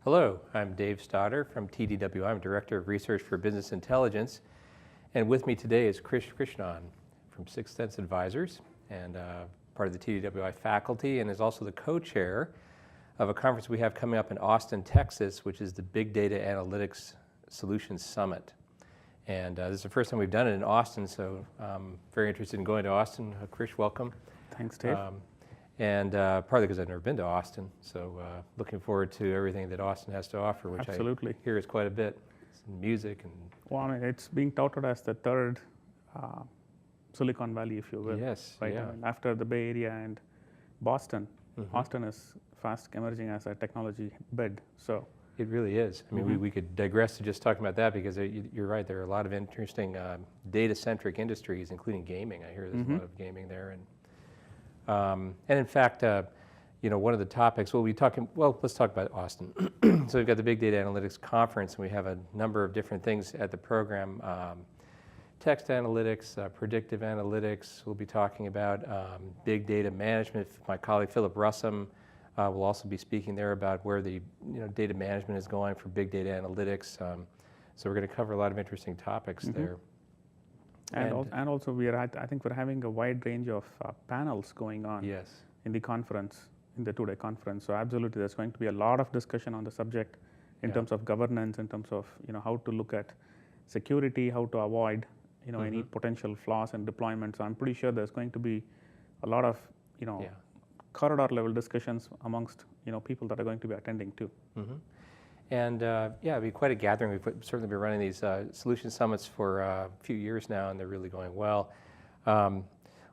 Hello, I'm Dave Stodder from TDWI. I'm Director of Research for Business Intelligence. And with me today is Krish Krishnan from Sixth Sense Advisors and part of the TDWI faculty, and is also the co-chair of a conference we have coming up in Austin, Texas, which is the Big Data Analytics Solutions Summit. And this is the first time we've done it in Austin, so I'm very interested in going to Austin. Krish, welcome. Thanks, Dave. And partly because I've never been to Austin, so looking forward to everything that Austin has to offer, which Absolutely. I hear is quite a bit. It's music and... Well, I mean, it's being touted as the third Silicon Valley, if you will. Yes, right? yeah. I mean, after the Bay Area and Boston, Austin is fast emerging as a technology bed. So it really is. I mean, we could digress to just talking about that because you're right, there are a lot of interesting data-centric industries, including gaming. I hear there's a lot of gaming there. And in fact, you know, one of the topics, let's talk about Austin. So we've got the Big Data Analytics Conference, and we have a number of different things at the program. Text analytics, predictive analytics, we'll be talking about big data management. My colleague Philip Russum will also be speaking there about where the data management is going for big data analytics. So we're going to cover a lot of interesting topics there. And also, I think we're having a wide range of panels going on in the conference, in the two-day conference. So absolutely, there's going to be a lot of discussion on the subject in terms of governance, in terms of how to look at security, how to avoid any potential flaws in deployment. So I'm pretty sure there's going to be a lot of corridor level discussions amongst people that are going to be attending too. And it'll be quite a gathering. We've certainly been running these solution summits for a few years now, and they're really going well. Well,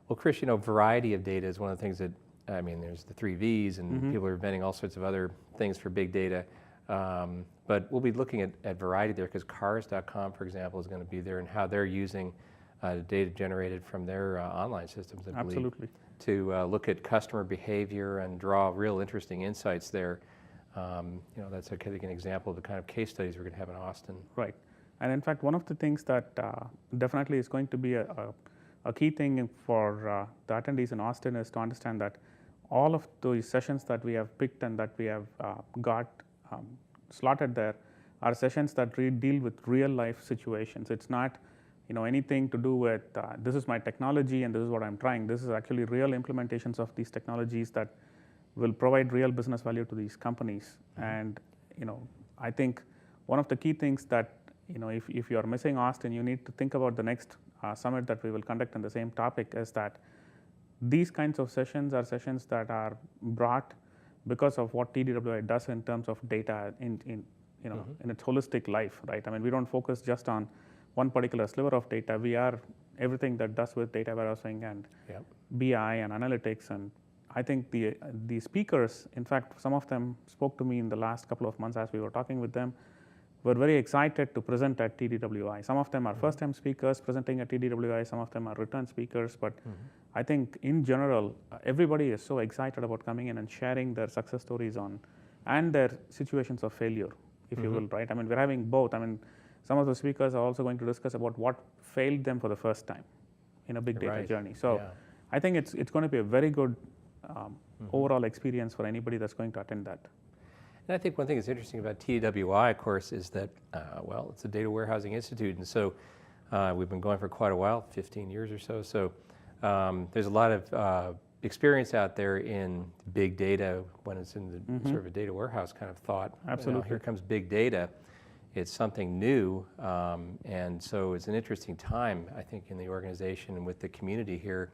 Krish, variety of data is one of the things that, I mean, there's the 3 V's, and people are inventing all sorts of other things for big data. But we'll be looking at variety there because Cars.com, for example, is going to be there and how they're using data generated from their online systems, I believe, Absolutely. to look at customer behavior and draw real interesting insights there. That's I think an example of the kind of case studies we're going to have in Austin. Right. And in fact, one of the things that definitely is going to be a key thing for the attendees in Austin is to understand that all of those sessions that we have picked and that we have got slotted there are sessions that deal with real life situations. It's not anything to do with this is my technology and this is what I'm trying. This is actually real implementations of these technologies that will provide real business value to these companies. And I think one of the key things that if you are missing Austin, you need to think about the next summit that we will conduct on the same topic, is that these kinds of sessions are sessions that are brought because of what TDWI does in terms of data in its holistic life, right? I mean, we don't focus just on one particular sliver of data. We are everything that does with data warehousing and BI and analytics. And I think the speakers, in fact, some of them spoke to me in the last couple of months as we were talking with them, were very excited to present at TDWI. Some of them are first-time speakers presenting at TDWI. Some of them are return speakers. But I think in general, everybody is so excited about coming in and sharing their success stories and their situations of failure, if you will, right? I mean, we're having both. I mean, some of the speakers are also going to discuss about what failed them for the first time in a big data journey. So I think it's going to be a very good overall experience for anybody that's going to attend that. And I think one thing that's interesting about TDWI, of course, is that, it's a data warehousing institute. And so we've been going for quite a while, 15 years or so. So there's a lot of experience out there in big data when it's in the sort of a data warehouse kind of thought. Absolutely. Here comes big data. It's something new. And so it's an interesting time, I think, in the organization and with the community here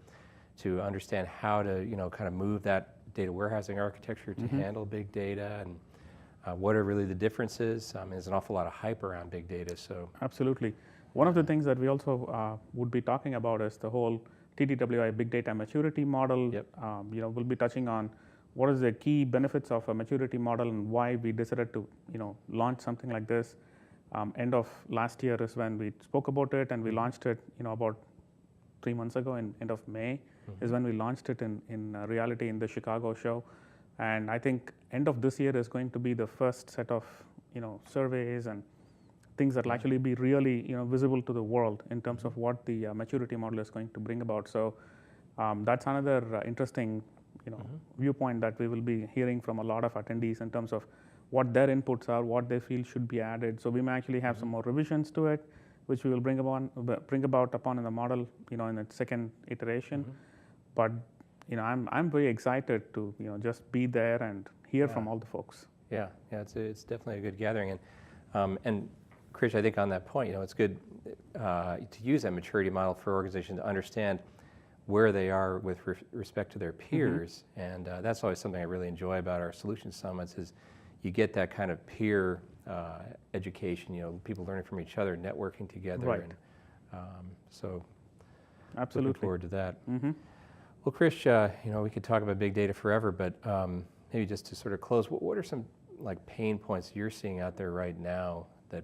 to understand how to, kind of move that data warehousing architecture to handle big data and what are really the differences. There's an awful lot of hype around big data. So absolutely. One of the things that we also would be talking about is the whole TDWI big data maturity model. We'll be touching on what is the key benefits of a maturity model and why we decided to launch something like this. End of last year is when we spoke about it, and we launched it about 3 months ago. In end of May is when we launched it in reality in the Chicago show. And I think end of this year is going to be the first set of surveys and things that will actually be really visible to the world in terms of what the maturity model is going to bring about. So that's another interesting viewpoint that we will be hearing from a lot of attendees in terms of what their inputs are, what they feel should be added. So we may actually have some more revisions to it, which we will bring about upon in the model, in the second iteration. But I'm very excited to just be there and hear from all the folks. Yeah, it's definitely a good gathering, and Krish, I think on that point, it's good to use that maturity model for organizations to understand where they are with respect to their peers, and that's always something I really enjoy about our solution summits is you get that kind of peer education, people learning from each other, networking together, Right. And so Absolutely. looking forward to that. Well, Krish, we could talk about big data forever, but maybe just to sort of close, what are some like pain points you're seeing out there right now that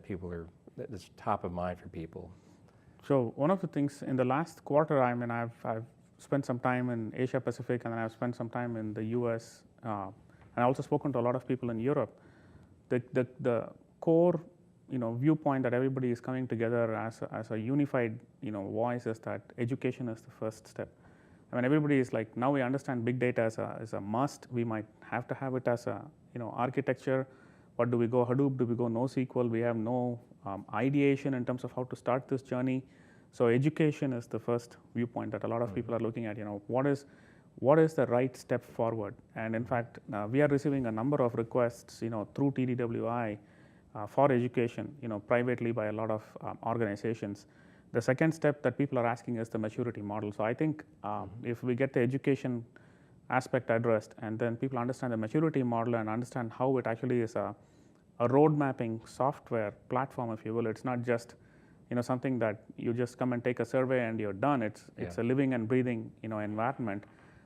that's top of mind for people? So one of the things in the last quarter, I've spent some time in Asia Pacific, and then I've spent some time in the US, and I also spoken to a lot of people in Europe. The core viewpoint that everybody is coming together as a unified voice is that education is the first step. Everybody is like, now we understand big data as a must. We might have to have it as a architecture. But do we go Hadoop? Do we go NoSQL? We have no ideation in terms of how to start this journey. So education is the first viewpoint that a lot of people are looking at. What is the right step forward? And in fact, we are receiving a number of requests through TDWI for education privately by a lot of organizations. The second step that people are asking is the maturity model. So I think if we get the education aspect addressed, and then people understand the maturity model and understand how it actually is a road mapping software platform, if you will. It's not just something that you just come and take a survey and you're done. It's a living and breathing environment.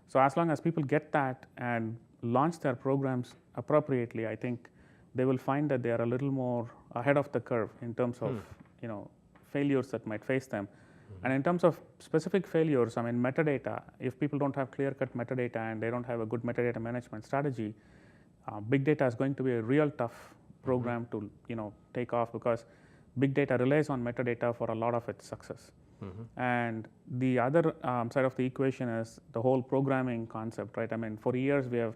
So as long as people get that and launch their programs appropriately, I think they will find that they are a little more ahead of the curve in terms of failures that might face them. And in terms of specific failures, metadata, if people don't have clear-cut metadata and they don't have a good metadata management strategy, big data is going to be a real tough program to take off, because big data relies on metadata for a lot of its success. And the other side of the equation is the whole programming concept, right? For years we have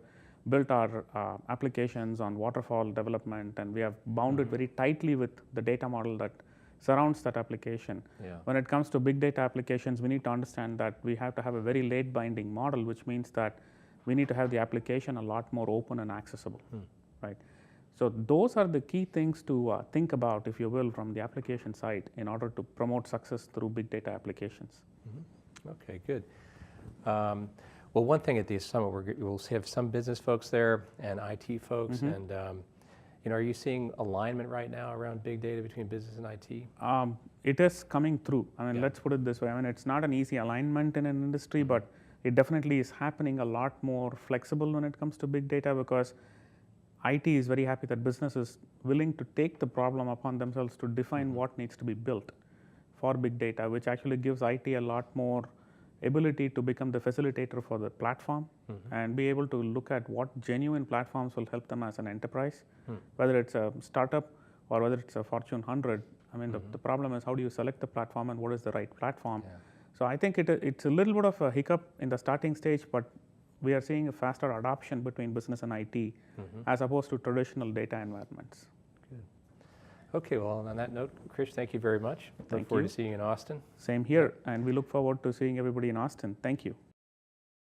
built our applications on waterfall development, and we have bounded very tightly with the data model that surrounds that application. When it comes to big data applications, we need to understand that we have to have a very late binding model, which means that we need to have the application a lot more open and accessible, right? So those are the key things to think about, if you will, from the application side in order to promote success through big data applications. Okay, good. Well, one thing at the summit, we'll have some business folks there and IT folks, and are you seeing alignment right now around big data between business and IT? It is coming through. Let's put it this way. It's not an easy alignment in an industry, but it definitely is happening a lot more flexible when it comes to big data, because IT is very happy that business is willing to take the problem upon themselves to define what needs to be built for big data, which actually gives IT a lot more ability to become the facilitator for the platform and be able to look at what genuine platforms will help them as an enterprise, whether it's a startup or whether it's a Fortune 100. The problem is, how do you select the platform and what is the right platform? So I think it's a little bit of a hiccup in the starting stage, but we are seeing a faster adoption between business and IT as opposed to traditional data environments. Good. Okay, well, on that note, Krish, thank you very much. Look forward to seeing you in Austin. Same here, and we look forward to seeing everybody in Austin. Thank you.